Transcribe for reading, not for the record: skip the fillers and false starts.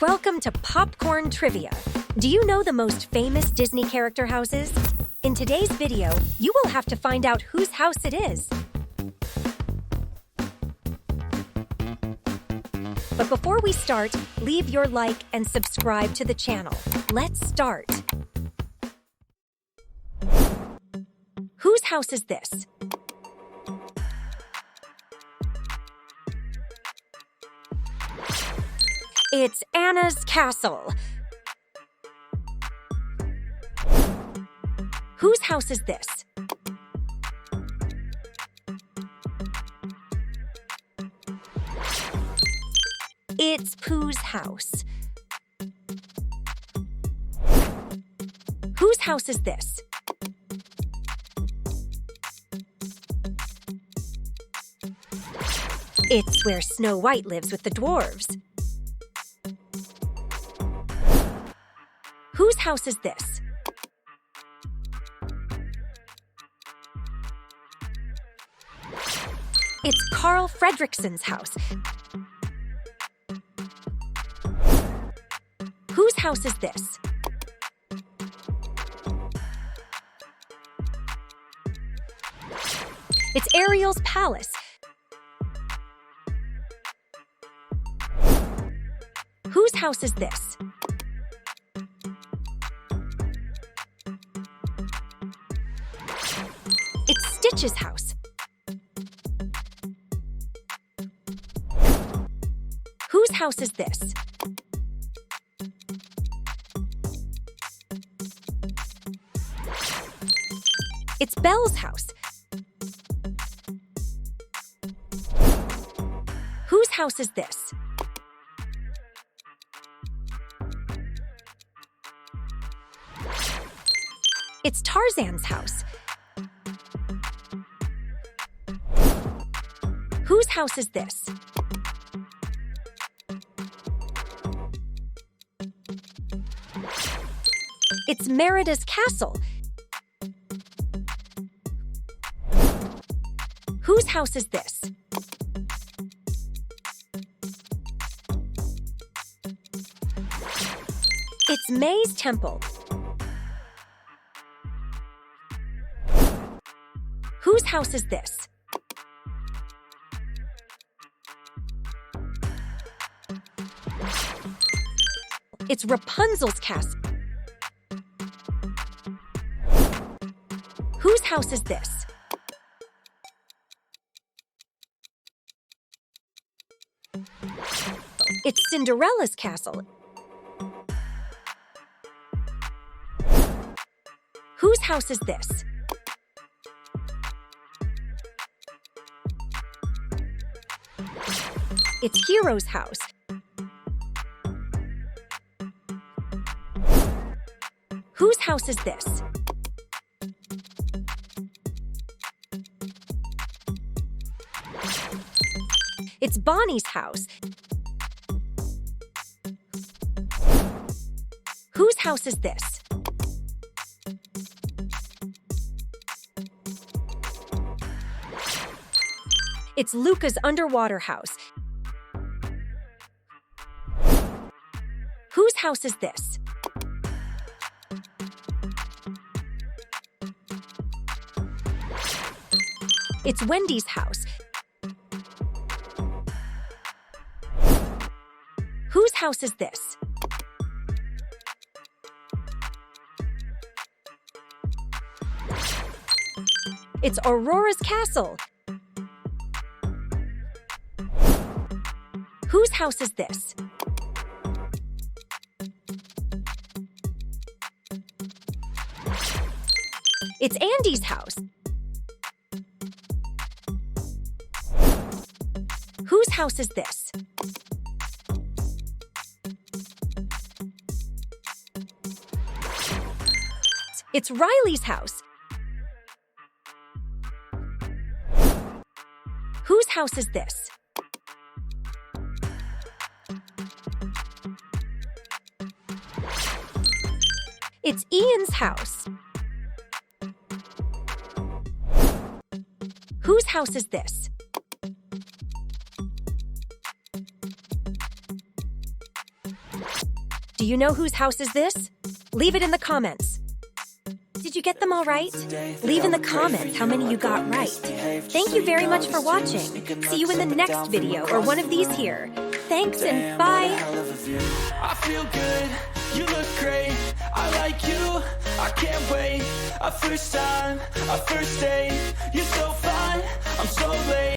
Welcome to Popcorn Trivia. Do you know the most famous Disney character houses? In today's video, you will have to find out whose house it is. But before we start, leave your like and subscribe to the channel. Let's start. Whose house is this? It's Anna's castle. Whose house is this? It's Pooh's house. Whose house is this? It's where Snow White lives with the dwarves. Whose house is this? It's Carl Fredricksen's house. Whose house is this? It's Ariel's palace. Whose house is this? It's Stitch's house. Whose house is this? It's Belle's house. Whose house is this? It's Tarzan's house. Whose house is this? It's Merida's castle. Whose house is this? It's May's temple. Whose house is this? It's Rapunzel's castle. Whose house is this? It's Cinderella's castle. Whose house is this? It's Hero's house. Whose house is this? It's Bonnie's house. Whose house is this? It's Luca's underwater house. Whose house is this? It's Wendy's house. Whose house is this? It's Aurora's castle. Whose house is this? It's Andy's house. Whose house is this? It's Riley's house. Whose house is this? It's Ian's house. Whose house is this? Do you know whose house is this? Leave it in the comments. Did you get them all right? Leave in the comments how many you got right. Thank you very much for watching. See you in the next video or one of these here. Thanks and bye. I feel good, you look great, I like you, I can't wait. A first time, a first date, you're so fine, I'm so late.